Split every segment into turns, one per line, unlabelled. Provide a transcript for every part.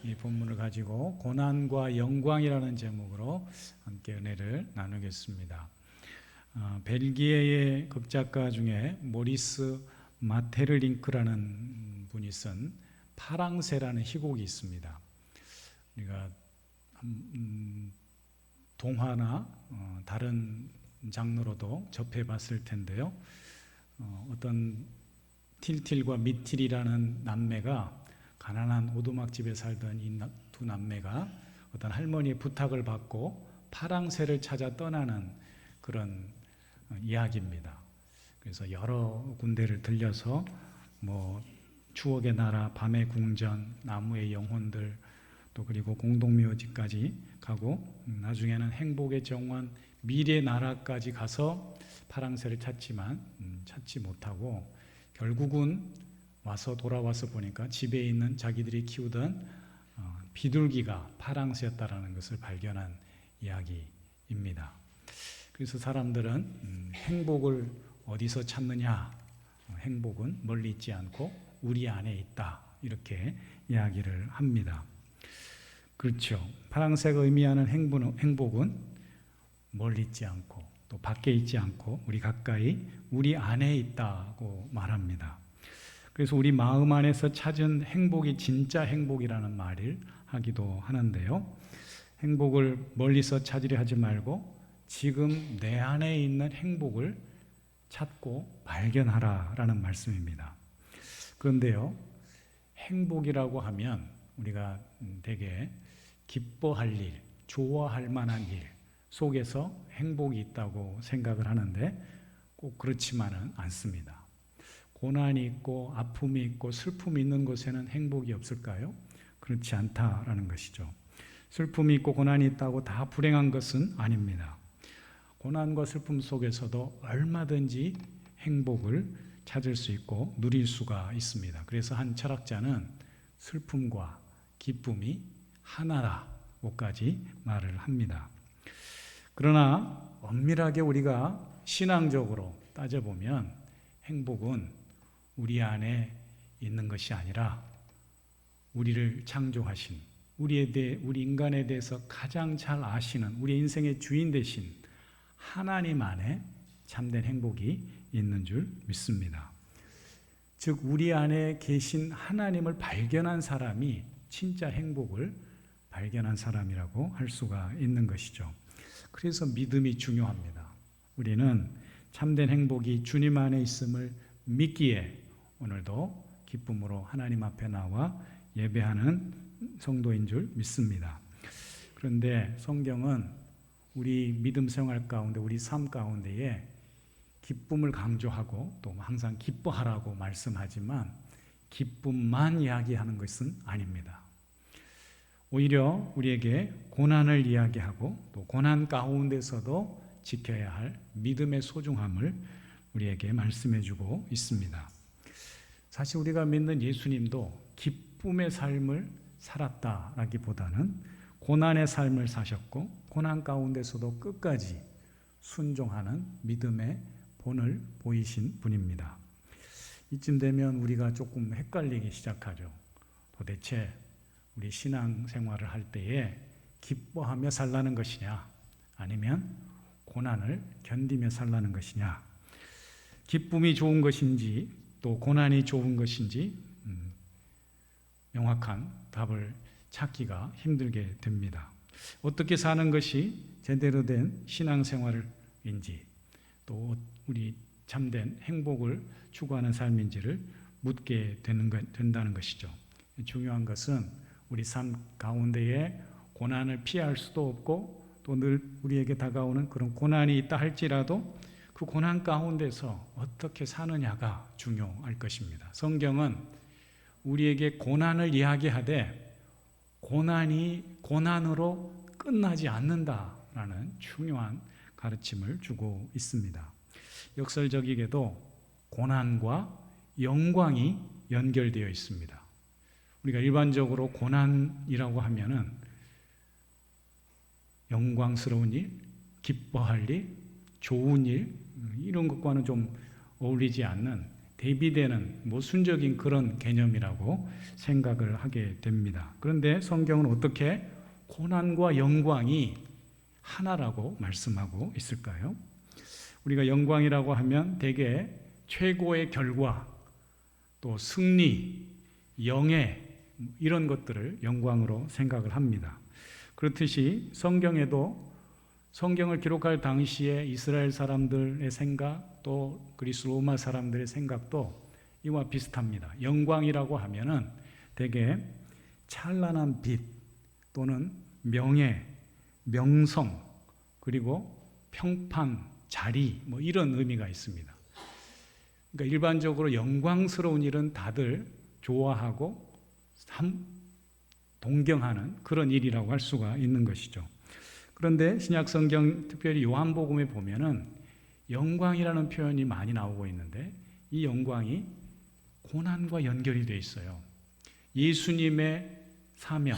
이 본문을 가지고 고난과 영광이라는 제목으로 함께 은혜를 나누겠습니다. 벨기에의 극작가 중에 모리스 마테르링크라는 분이 쓴 파랑새라는 희곡이 있습니다. 우리가 동화나 다른 장르로도 접해봤을 텐데요. 어떤 틸틸과 미틸이라는 남매가 가난한 오두막집에 살던 이 두 남매가 어떤 할머니의 부탁을 받고 파랑새를 찾아 떠나는 그런 이야기입니다. 그래서 여러 군데를 들려서 추억의 나라, 밤의 궁전, 나무의 영혼들, 또 그리고 공동묘지까지 가고 나중에는 행복의 정원, 미래 나라까지 가서 파랑새를 찾지만 찾지 못하고 결국은 돌아와서 보니까 집에 있는 자기들이 키우던 비둘기가 파랑새였다라는 것을 발견한 이야기입니다. 그래서 사람들은 행복을 어디서 찾느냐? 행복은 멀리 있지 않고 우리 안에 있다. 이렇게 이야기를 합니다. 그렇죠. 파랑새가 의미하는 행복은 멀리 있지 않고 또 밖에 있지 않고 우리 가까이 우리 안에 있다고 말합니다. 그래서 우리 마음 안에서 찾은 행복이 진짜 행복이라는 말을 하기도 하는데요. 행복을 멀리서 찾으려 하지 말고 지금 내 안에 있는 행복을 찾고 발견하라라는 말씀입니다. 그런데요, 행복이라고 하면 우리가 되게 기뻐할 일, 좋아할 만한 일 속에서 행복이 있다고 생각을 하는데 꼭 그렇지만은 않습니다. 고난이 있고 아픔이 있고 슬픔이 있는 곳에는 행복이 없을까요? 그렇지 않다라는 것이죠. 슬픔이 있고 고난이 있다고 다 불행한 것은 아닙니다. 고난과 슬픔 속에서도 얼마든지 행복을 찾을 수 있고 누릴 수가 있습니다. 그래서 한 철학자는 슬픔과 기쁨이 하나라고까지 말을 합니다. 그러나 엄밀하게 우리가 신앙적으로 따져보면 행복은 우리 안에 있는 것이 아니라 우리를 창조하신 우리 인간에 대해서 가장 잘 아시는 우리 인생의 주인 되신 하나님 안에 참된 행복이 있는 줄 믿습니다. 즉 우리 안에 계신 하나님을 발견한 사람이 진짜 행복을 발견한 사람이라고 할 수가 있는 것이죠. 그래서 믿음이 중요합니다. 우리는 참된 행복이 주님 안에 있음을 믿기에 오늘도 기쁨으로 하나님 앞에 나와 예배하는 성도인 줄 믿습니다. 그런데 성경은 우리 믿음 생활 가운데 우리 삶 가운데에 기쁨을 강조하고 또 항상 기뻐하라고 말씀하지만 기쁨만 이야기하는 것은 아닙니다. 오히려 우리에게 고난을 이야기하고 또 고난 가운데서도 지켜야 할 믿음의 소중함을 우리에게 말씀해 주고 있습니다. 사실 우리가 믿는 예수님도 기쁨의 삶을 살았다라기보다는 고난의 삶을 사셨고 고난 가운데서도 끝까지 순종하는 믿음의 본을 보이신 분입니다. 이쯤 되면 우리가 조금 헷갈리기 시작하죠. 도대체 우리 신앙 생활을 할 때에 기뻐하며 살라는 것이냐 아니면 고난을 견디며 살라는 것이냐, 기쁨이 좋은 것인지 또 고난이 좋은 것인지 명확한 답을 찾기가 힘들게 됩니다. 어떻게 사는 것이 제대로 된 신앙생활인지 또 우리 참된 행복을 추구하는 삶인지를 묻게 된다는 것이죠. 중요한 것은 우리 삶 가운데에 고난을 피할 수도 없고 또 늘 우리에게 다가오는 그런 고난이 있다 할지라도 그 고난 가운데서 어떻게 사느냐가 중요할 것입니다. 성경은 우리에게 고난을 이야기하되 고난이 고난으로 끝나지 않는다라는 중요한 가르침을 주고 있습니다. 역설적이게도 고난과 영광이 연결되어 있습니다. 우리가 일반적으로 고난이라고 하면은 영광스러운 일, 기뻐할 일, 좋은 일 이런 것과는 좀 어울리지 않는 대비되는 모순적인 그런 개념이라고 생각을 하게 됩니다. 그런데 성경은 어떻게 고난과 영광이 하나라고 말씀하고 있을까요? 우리가 영광이라고 하면 대개 최고의 결과, 또 승리, 영예 이런 것들을 영광으로 생각을 합니다. 그렇듯이 성경에도 성경을 기록할 당시에 이스라엘 사람들의 생각, 또 그리스 로마 사람들의 생각도 이와 비슷합니다. 영광이라고 하면은 대개 찬란한 빛 또는 명예, 명성, 그리고 평판, 자리 뭐 이런 의미가 있습니다. 그러니까 일반적으로 영광스러운 일은 다들 좋아하고 동경하는 그런 일이라고 할 수가 있는 것이죠. 그런데 신약 성경 특별히 요한복음에 보면은 영광이라는 표현이 많이 나오고 있는데 이 영광이 고난과 연결이 되어 있어요. 예수님의 사명,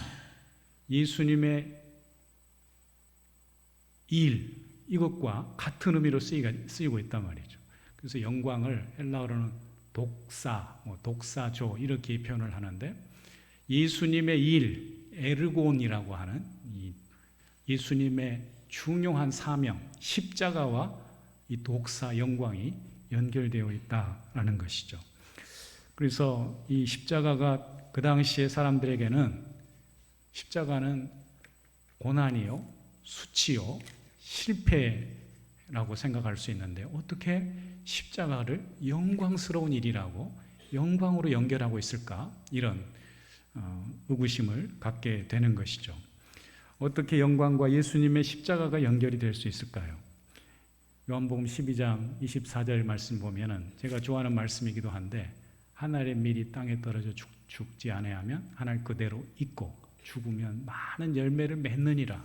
예수님의 일, 이것과 같은 의미로 쓰이고 있단 말이죠. 그래서 영광을 헬라어로는 독사, 독사조 이렇게 표현을 하는데 예수님의 일, 에르곤이라고 하는 이 예수님의 중요한 사명, 십자가와 이 독사 영광이 연결되어 있다라는 것이죠. 그래서 이 십자가가 그 당시의 사람들에게는 십자가는 고난이요, 수치요, 실패라고 생각할 수 있는데 어떻게 십자가를 영광스러운 일이라고 영광으로 연결하고 있을까? 이런 의구심을 갖게 되는 것이죠. 어떻게 영광과 예수님의 십자가가 연결이 될 수 있을까요? 요한복음 12장 24절 말씀 보면은 제가 좋아하는 말씀이기도 한데 하늘의 밀이 땅에 떨어져 죽지 아니하면 하늘 그대로 있고 죽으면 많은 열매를 맺느니라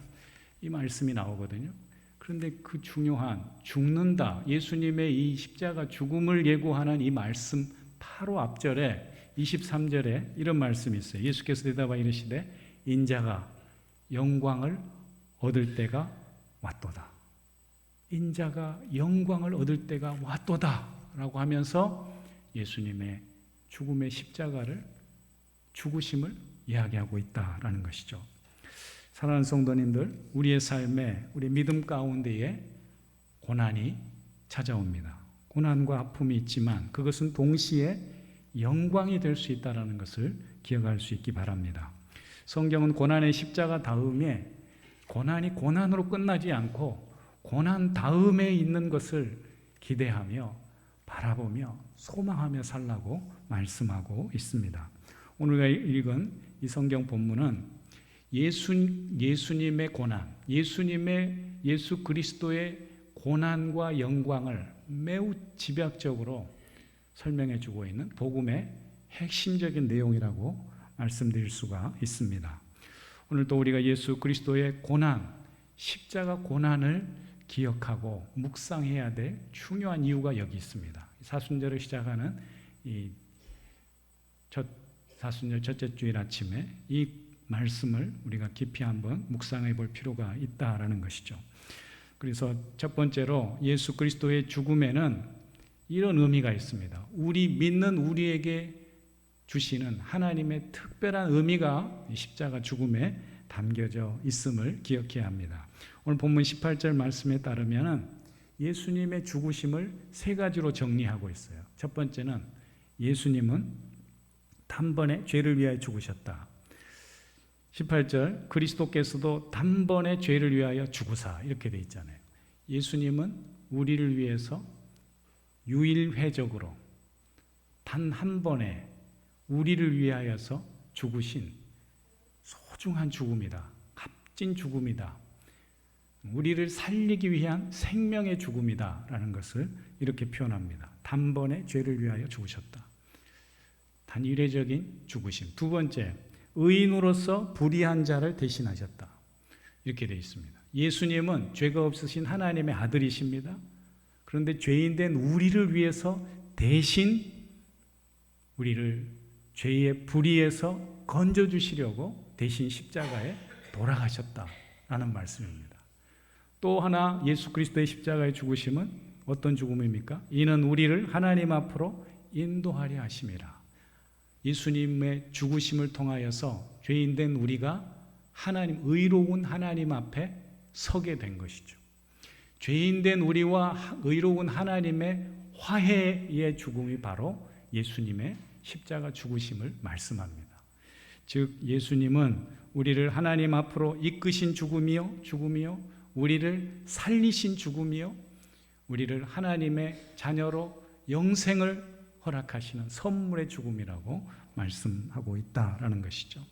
이 말씀이 나오거든요. 그런데 그 중요한 죽는다 예수님의 이 십자가 죽음을 예고하는 이 말씀 바로 앞절에 23절에 이런 말씀이 있어요. 예수께서 대답하여 이르시되 인자가 영광을 얻을 때가 왔도다. 인자가 영광을 얻을 때가 왔도다 라고 하면서 예수님의 죽음의 십자가를 죽으심을 이야기하고 있다라는 것이죠. 사랑하는 성도님들, 우리의 삶에 우리 믿음 가운데에 고난이 찾아옵니다. 고난과 아픔이 있지만 그것은 동시에 영광이 될 수 있다는 것을 기억할 수 있기 바랍니다. 성경은 고난의 십자가 다음에 고난이 고난으로 끝나지 않고 고난 다음에 있는 것을 기대하며 바라보며 소망하며 살라고 말씀하고 있습니다. 오늘 읽은 이 성경 본문은 예수님의 고난, 예수 그리스도의 고난과 영광을 매우 집약적으로 설명해 주고 있는 복음의 핵심적인 내용이라고 말씀드릴 수가 있습니다. 오늘도 우리가 예수 그리스도의 고난, 십자가 고난을 기억하고 묵상해야 될 중요한 이유가 여기 있습니다. 사순절을 시작하는 이 사순절 첫째 주일 아침에 이 말씀을 우리가 깊이 한번 묵상해 볼 필요가 있다라는 것이죠. 그래서 첫 번째로 예수 그리스도의 죽음에는 이런 의미가 있습니다. 우리 믿는 우리에게 주시는 하나님의 특별한 의미가 십자가 죽음에 담겨져 있음을 기억해야 합니다. 오늘 본문 18절 말씀에 따르면 예수님의 죽으심을 세 가지로 정리하고 있어요. 첫 번째는 예수님은 단번에 죄를 위하여 죽으셨다. 18절 그리스도께서도 단번에 죄를 위하여 죽으사 이렇게 돼 있잖아요. 예수님은 우리를 위해서 유일회적으로 단 한 번에 우리를 위하여서 죽으신 소중한 죽음이다. 값진 죽음이다. 우리를 살리기 위한 생명의 죽음이다 라는 것을 이렇게 표현합니다. 단번에 죄를 위하여 죽으셨다. 단일회적인 죽으심. 두 번째, 의인으로서 불의한 자를 대신하셨다. 이렇게 되어 있습니다. 예수님은 죄가 없으신 하나님의 아들이십니다. 그런데 죄인된 우리를 위해서 대신 우리를 죄의 불의에서 건져주시려고 대신 십자가에 돌아가셨다라는 말씀입니다. 또 하나 예수 그리스도의 십자가의 죽으심은 어떤 죽음입니까? 이는 우리를 하나님 앞으로 인도하려 하심이라. 예수님의 죽으심을 통하여서 죄인된 우리가 하나님, 의로운 하나님 앞에 서게 된 것이죠. 죄인된 우리와 의로운 하나님의 화해의 죽음이 바로 예수님의 십자가 죽으심을 말씀합니다. 즉 예수님은 우리를 하나님 앞으로 이끄신 죽음이요 우리를 살리신 죽음이요 우리를 하나님의 자녀로 영생을 허락하시는 선물의 죽음이라고 말씀하고 있다라는 것이죠.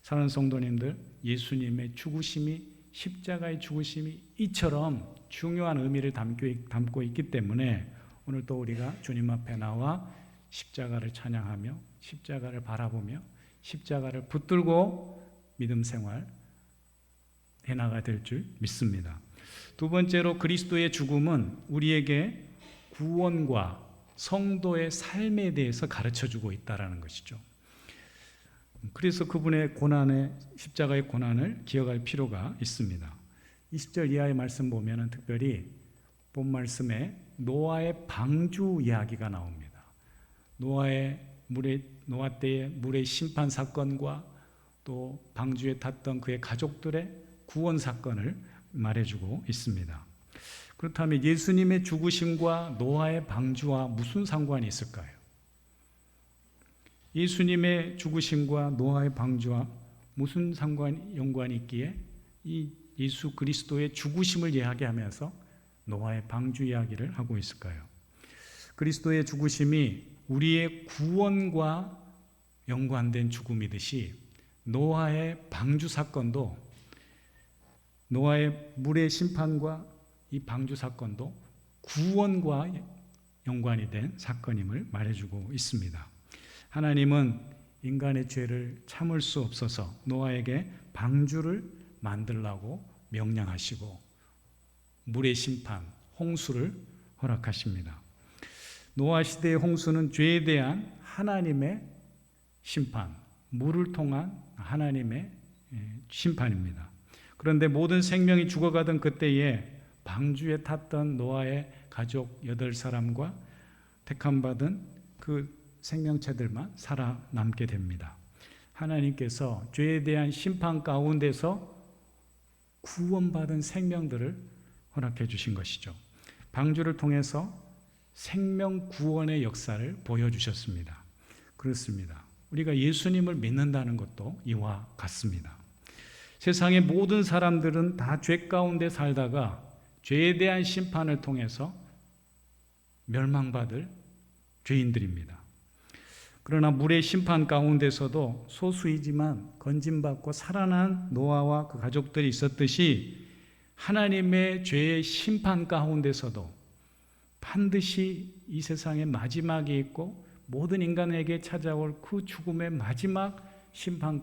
사랑하는 성도님들, 예수님의 죽으심이, 십자가의 죽으심이 이처럼 중요한 의미를 담고 있기 때문에 오늘 또 우리가 주님 앞에 나와 십자가를 찬양하며 십자가를 바라보며 십자가를 붙들고 믿음 생활 해나가야 될 줄 믿습니다. 두 번째로 그리스도의 죽음은 우리에게 구원과 성도의 삶에 대해서 가르쳐주고 있다는 것이죠. 그래서 그분의 고난의, 십자가의 고난을 기억할 필요가 있습니다. 20절 이하의 말씀 보면 특별히 본 말씀에 노아의 방주 이야기가 나옵니다. 노아 때의 물의 심판 사건과 또 방주에 탔던 그의 가족들의 구원 사건을 말해주고 있습니다. 그렇다면 예수님의 죽으심과 노아의 방주와 무슨 상관이 있을까요? 예수님의 죽으심과 노아의 방주와 무슨 연관이 있기에 이 예수 그리스도의 죽으심을 이야기하면서 노아의 방주 이야기를 하고 있을까요? 그리스도의 죽으심이 우리의 구원과 연관된 죽음이듯이 노아의 방주 사건도, 노아의 물의 심판과 이 방주 사건도 구원과 연관이 된 사건임을 말해주고 있습니다. 하나님은 인간의 죄를 참을 수 없어서 노아에게 방주를 만들라고 명령하시고 물의 심판, 홍수를 허락하십니다. 노아 시대의 홍수는 죄에 대한 하나님의 심판, 물을 통한 하나님의 심판입니다. 그런데 모든 생명이 죽어가던 그때에 방주에 탔던 노아의 가족 8사람과 택함받은 그 생명체들만 살아남게 됩니다. 하나님께서 죄에 대한 심판 가운데서 구원받은 생명들을 허락해 주신 것이죠. 방주를 통해서 생명 구원의 역사를 보여주셨습니다. 그렇습니다. 우리가 예수님을 믿는다는 것도 이와 같습니다. 세상의 모든 사람들은 다 죄 가운데 살다가 죄에 대한 심판을 통해서 멸망받을 죄인들입니다. 그러나 물의 심판 가운데서도 소수이지만 건짐받고 살아난 노아와 그 가족들이 있었듯이 하나님의 죄의 심판 가운데서도 반드시 이 세상의 마지막이 있고 모든 인간에게 찾아올 그 죽음의 마지막 심판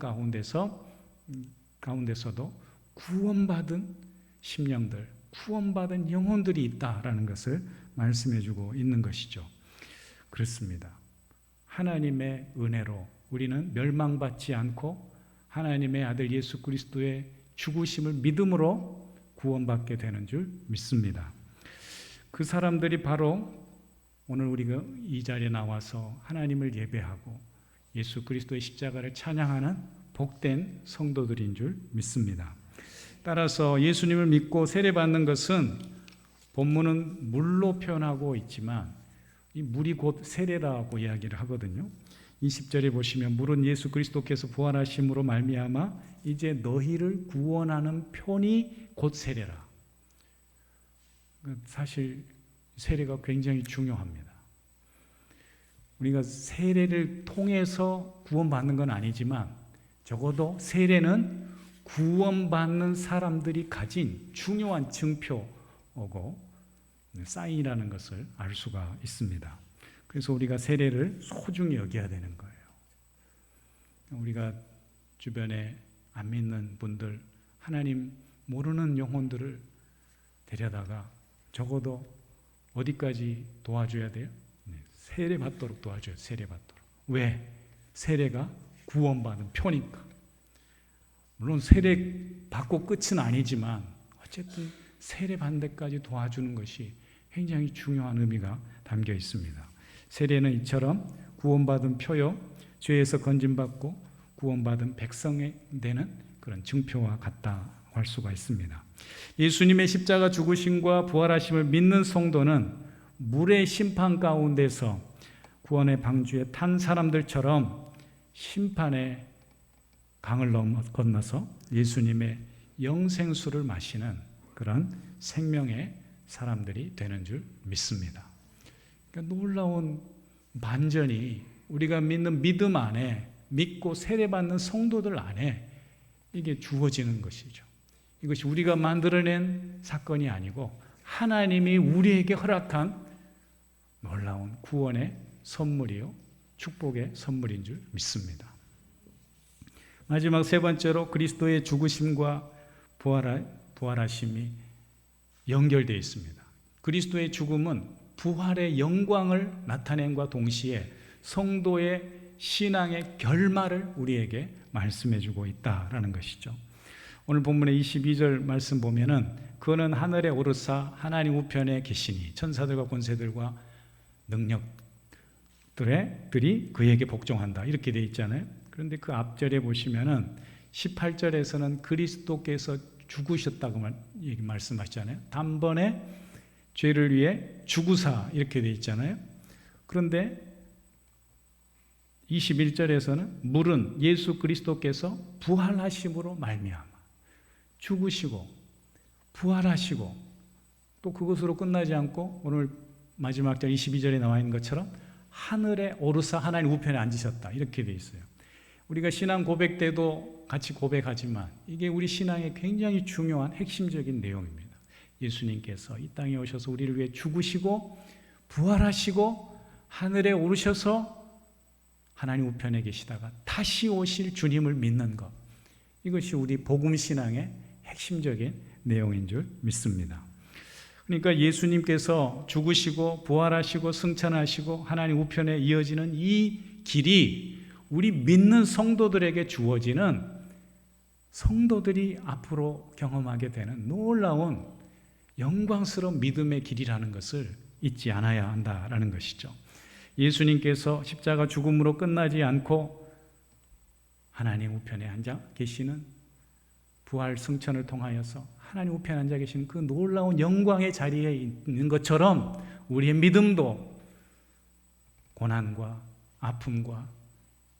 가운데서도 구원받은 심령들, 구원받은 영혼들이 있다라는 것을 말씀해주고 있는 것이죠. 그렇습니다. 하나님의 은혜로 우리는 멸망받지 않고 하나님의 아들 예수 그리스도의 죽으심을 믿음으로 구원받게 되는 줄 믿습니다. 그 사람들이 바로 오늘 우리가 이 자리에 나와서 하나님을 예배하고 예수 그리스도의 십자가를 찬양하는 복된 성도들인 줄 믿습니다. 따라서 예수님을 믿고 세례받는 것은 본문은 물로 표현하고 있지만 이 물이 곧 세례라고 이야기를 하거든요. 20절에 보시면 물은 예수 그리스도께서 부활하심으로 말미암아 이제 너희를 구원하는 편이 곧 세례라. 사실 세례가 굉장히 중요합니다. 우리가 세례를 통해서 구원받는 건 아니지만 적어도 세례는 구원받는 사람들이 가진 중요한 증표고 사인이라는 것을 알 수가 있습니다. 그래서 우리가 세례를 소중히 여겨야 되는 거예요. 우리가 주변에 안 믿는 분들, 하나님 모르는 영혼들을 데려다가 적어도 어디까지 도와줘야 돼요? 세례 받도록 도와줘요. 세례 받도록. 왜? 세례가 구원받은 표니까. 물론 세례 받고 끝은 아니지만 어쨌든 세례 받는 데까지 도와주는 것이 굉장히 중요한 의미가 담겨 있습니다. 세례는 이처럼 구원받은 표요, 죄에서 건진받고 구원받은 백성에 되는 그런 증표와 같다고 할 수가 있습니다. 예수님의 십자가 죽으심과 부활하심을 믿는 성도는 물의 심판 가운데서 구원의 방주에 탄 사람들처럼 심판의 강을 건너서 예수님의 영생수를 마시는 그런 생명의 사람들이 되는 줄 믿습니다. 그러니까 놀라운 반전이 우리가 믿는 믿음 안에, 믿고 세례받는 성도들 안에 이게 주어지는 것이죠. 이것이 우리가 만들어낸 사건이 아니고 하나님이 우리에게 허락한 놀라운 구원의 선물이요, 축복의 선물인 줄 믿습니다. 마지막 세 번째로 그리스도의 죽으심과 부활하심이 연결되어 있습니다. 그리스도의 죽음은 부활의 영광을 나타냄과 동시에 성도의 신앙의 결말을 우리에게 말씀해 주고 있다라는 것이죠. 오늘 본문의 22절 말씀 보면은 그는 하늘에 오르사 하나님 우편에 계시니 천사들과 권세들과 능력들이 그에게 복종한다, 이렇게 되어 있잖아요. 그런데 그 앞절에 보시면은 18절에서는 그리스도께서 죽으셨다고 말씀하시잖아요. 단번에 죄를 위해 죽으사, 이렇게 되어 있잖아요. 그런데 21절에서는 물은 예수 그리스도께서 부활하심으로 말미암아 죽으시고 부활하시고, 또 그것으로 끝나지 않고 오늘 마지막 절 22절에 나와 있는 것처럼 하늘에 오르사 하나님 우편에 앉으셨다, 이렇게 되어 있어요. 우리가 신앙 고백 때도 같이 고백하지만 이게 우리 신앙의 굉장히 중요한 핵심적인 내용입니다. 예수님께서 이 땅에 오셔서 우리를 위해 죽으시고 부활하시고 하늘에 오르셔서 하나님 우편에 계시다가 다시 오실 주님을 믿는 것, 이것이 우리 복음 신앙의 핵심적인 내용인 줄 믿습니다. 그러니까 예수님께서 죽으시고 부활하시고 승천하시고 하나님 우편에 이어지는 이 길이 우리 믿는 성도들에게 주어지는, 성도들이 앞으로 경험하게 되는 놀라운 영광스러운 믿음의 길이라는 것을 잊지 않아야 한다라는 것이죠. 예수님께서 십자가 죽음으로 끝나지 않고 하나님 우편에 앉아 계시는, 부활 승천을 통하여서 하나님 우편에 앉아 계시는 그 놀라운 영광의 자리에 있는 것처럼 우리의 믿음도 고난과 아픔과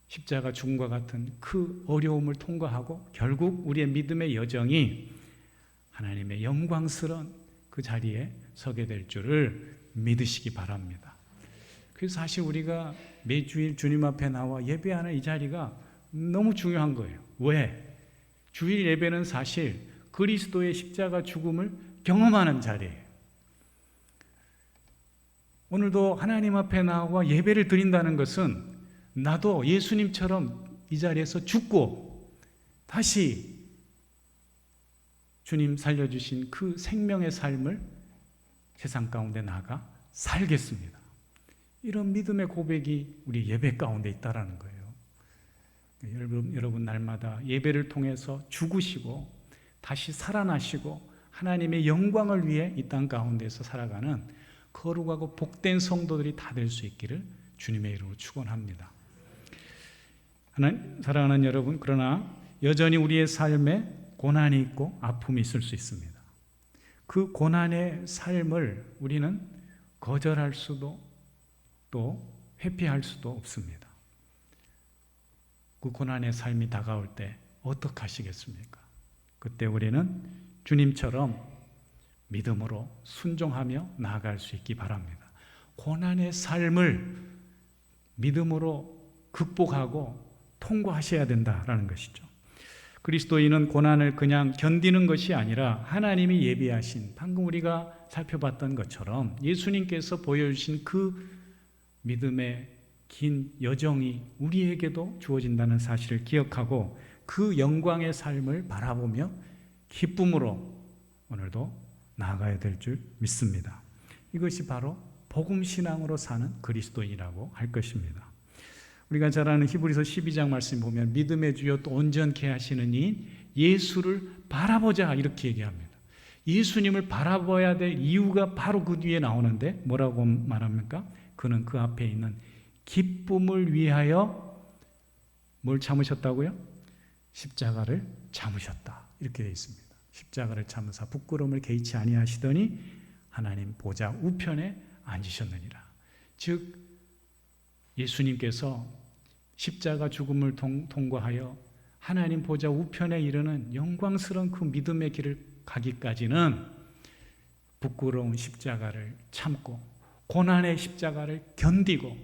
십자가 죽음과 같은 그 어려움을 통과하고 결국 우리의 믿음의 여정이 하나님의 영광스러운 그 자리에 서게 될 줄을 믿으시기 바랍니다. 그래서 사실 우리가 매주일 주님 앞에 나와 예배하는 이 자리가 너무 중요한 거예요. 왜? 주일 예배는 사실 그리스도의 십자가 죽음을 경험하는 자리예요. 오늘도 하나님 앞에 나와 예배를 드린다는 것은 나도 예수님처럼 이 자리에서 죽고 다시 주님 살려주신 그 생명의 삶을 세상 가운데 나가 살겠습니다. 이런 믿음의 고백이 우리 예배 가운데 있다라는 거예요. 여러분 날마다 예배를 통해서 죽으시고 다시 살아나시고 하나님의 영광을 위해 이 땅 가운데서 살아가는 거룩하고 복된 성도들이 다 될 수 있기를 주님의 이름으로 축원합니다. 사랑하는 여러분, 그러나 여전히 우리의 삶에 고난이 있고 아픔이 있을 수 있습니다. 그 고난의 삶을 우리는 거절할 수도 또 회피할 수도 없습니다. 그 고난의 삶이 다가올 때 어떻게 하시겠습니까? 그때 우리는 주님처럼 믿음으로 순종하며 나아갈 수 있기 바랍니다. 고난의 삶을 믿음으로 극복하고 통과하셔야 된다라는 것이죠. 그리스도인은 고난을 그냥 견디는 것이 아니라 하나님이 예비하신, 방금 우리가 살펴봤던 것처럼 예수님께서 보여주신 그 믿음의 긴 여정이 우리에게도 주어진다는 사실을 기억하고 그 영광의 삶을 바라보며 기쁨으로 오늘도 나아가야 될 줄 믿습니다. 이것이 바로 복음 신앙으로 사는 그리스도인이라고 할 것입니다. 우리가 잘 아는 히브리서 12장 말씀 보면 믿음의 주요 또 온전케 하시는 이인 예수를 바라보자, 이렇게 얘기합니다. 예수님을 바라봐야 될 이유가 바로 그 뒤에 나오는데 뭐라고 말합니까? 그는 그 앞에 있는 기쁨을 위하여 뭘 참으셨다고요? 십자가를 참으셨다. 이렇게 되어 있습니다. 십자가를 참으사 부끄러움을 개의치 아니하시더니 하나님 보좌 우편에 앉으셨느니라. 즉 예수님께서 십자가 죽음을 통과하여 하나님 보좌 우편에 이르는 영광스러운 그 믿음의 길을 가기까지는 부끄러운 십자가를 참고 고난의 십자가를 견디고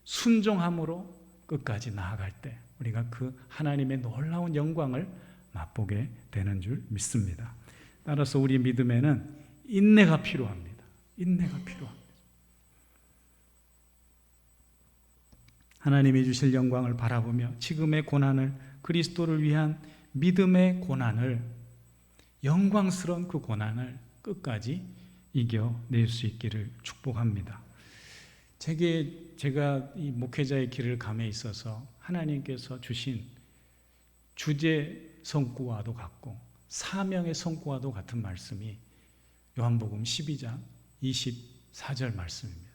순종함으로 끝까지 나아갈 때 우리가 그 하나님의 놀라운 영광을 맛보게 되는 줄 믿습니다. 따라서 우리 믿음에는 인내가 필요합니다. 인내가 필요합니다. 하나님이 주실 영광을 바라보며 지금의 고난을, 그리스도를 위한 믿음의 고난을, 영광스러운 그 고난을 끝까지 이겨낼 수 있기를 축복합니다. 제가 이 목회자의 길을 감에 있어서 하나님께서 주신 주제 성구와도 같고 사명의 성구와도 같은 말씀이 요한복음 12장 24절 말씀입니다.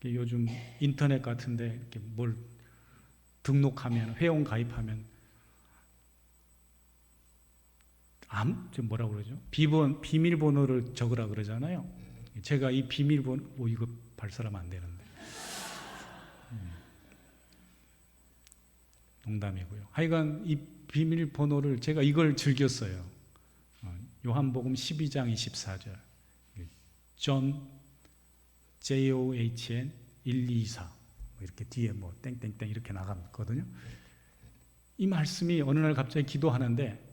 요즘 인터넷 같은데 이렇게 뭘 등록하면, 회원 가입하면 뭐라고 그러죠? 비밀번호를 적으라 그러잖아요. 제가 이 비밀번호, 이거 발사하면 안 되는데. 농담이고요. 하여간 이 비밀번호를 제가 이걸 즐겼어요. 요한복음 12장 24절. 존 JOHN 124 이렇게 뒤에 뭐 땡땡땡 이렇게 나갔거든요. 이 말씀이 어느 날 갑자기 기도하는데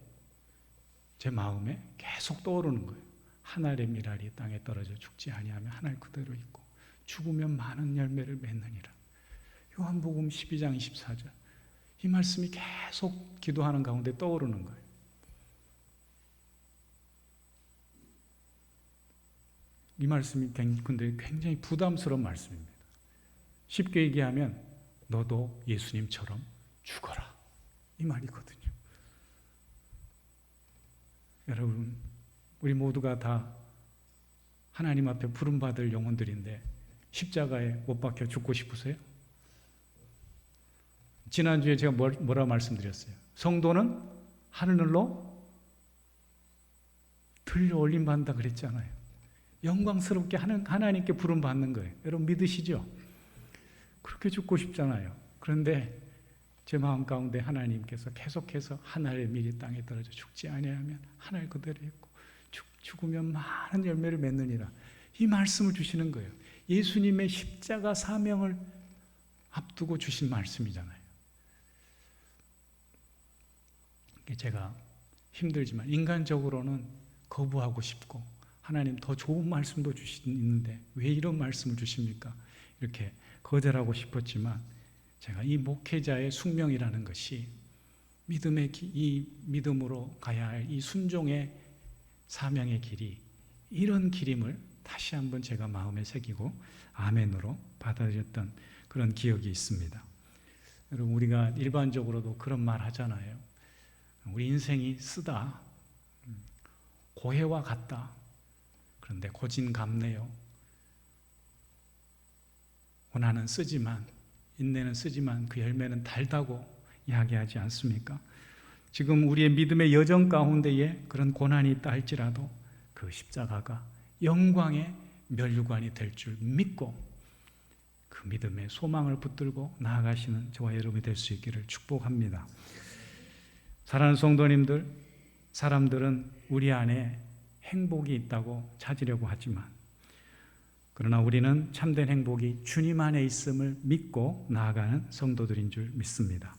제 마음에 계속 떠오르는 거예요. 하늘의 미랄이 땅에 떨어져 죽지 아니하면 하늘 그대로 있고 죽으면 많은 열매를 맺느니라. 요한복음 12장 24절. 이 말씀이 계속 기도하는 가운데 떠오르는 거예요. 이 말씀이 근데 굉장히 부담스러운 말씀입니다. 쉽게 얘기하면 너도 예수님처럼 죽어라. 이 말이거든요. 여러분, 우리 모두가 다 하나님 앞에 부름받을 영혼들인데 십자가에 못 박혀 죽고 싶으세요? 지난주에 제가 뭐라 말씀드렸어요? 성도는 하늘로 들려 올림받는다 그랬잖아요. 영광스럽게 하나님께 부름받는 거예요. 여러분 믿으시죠? 그렇게 죽고 싶잖아요. 그런데 제 마음 가운데 하나님께서 계속해서 하늘의 밀이 땅에 떨어져 죽지 아니하면 하늘 그대로 있고 죽으면 많은 열매를 맺느니라. 이 말씀을 주시는 거예요. 예수님의 십자가 사명을 앞두고 주신 말씀이잖아요. 제가 힘들지만 인간적으로는 거부하고 싶고 하나님 더 좋은 말씀도 주시는데 왜 이런 말씀을 주십니까? 이렇게 거절하고 싶었지만 제가 이 목회자의 숙명이라는 것이 이 믿음으로 가야 할 이 순종의 사명의 길이 이런 길임을 다시 한번 제가 마음에 새기고 아멘으로 받아들였던 그런 기억이 있습니다. 여러분 우리가 일반적으로도 그런 말 하잖아요. 우리 인생이 쓰다, 고해와 같다. 그런데 고진감래요. 고난은 쓰지만, 인내는 쓰지만 그 열매는 달다고 이야기하지 않습니까? 지금 우리의 믿음의 여정 가운데에 그런 고난이 있다 할지라도 그 십자가가 영광의 면류관이 될 줄 믿고 그 믿음의 소망을 붙들고 나아가시는 저와 여러분이 될 수 있기를 축복합니다. 사랑하는 성도님들, 사람들은 우리 안에 행복이 있다고 찾으려고 하지만 그러나 우리는 참된 행복이 주님 안에 있음을 믿고 나아가는 성도들인 줄 믿습니다.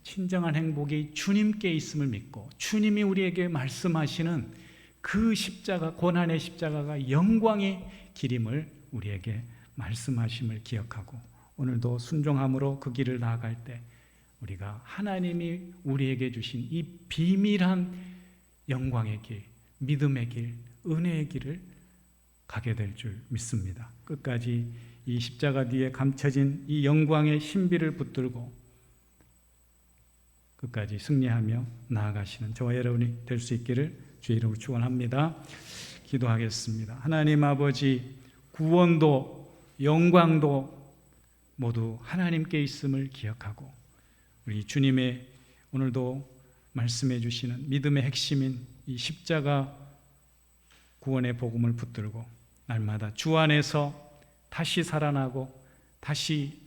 진정한 행복이 주님께 있음을 믿고 주님이 우리에게 말씀하시는 그 십자가, 고난의 십자가가 영광의 길임을 우리에게 말씀하심을 기억하고 오늘도 순종함으로 그 길을 나아갈 때 우리가 하나님이 우리에게 주신 이 비밀한 영광의 길, 믿음의 길, 은혜의 길을 가게 될 줄 믿습니다. 끝까지 이 십자가 뒤에 감춰진 이 영광의 신비를 붙들고 끝까지 승리하며 나아가시는 저와 여러분이 될 수 있기를 주의 이름으로 축원합니다. 기도하겠습니다. 하나님 아버지, 구원도 영광도 모두 하나님께 있음을 기억하고 우리 주님의 오늘도 말씀해 주시는 믿음의 핵심인 이 십자가 구원의 복음을 붙들고 날마다 주 안에서 다시 살아나고 다시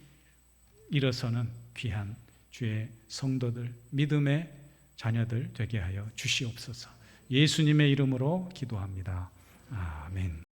일어서는 귀한 주의 성도들, 믿음의 자녀들 되게 하여 주시옵소서. 예수님의 이름으로 기도합니다. 아멘.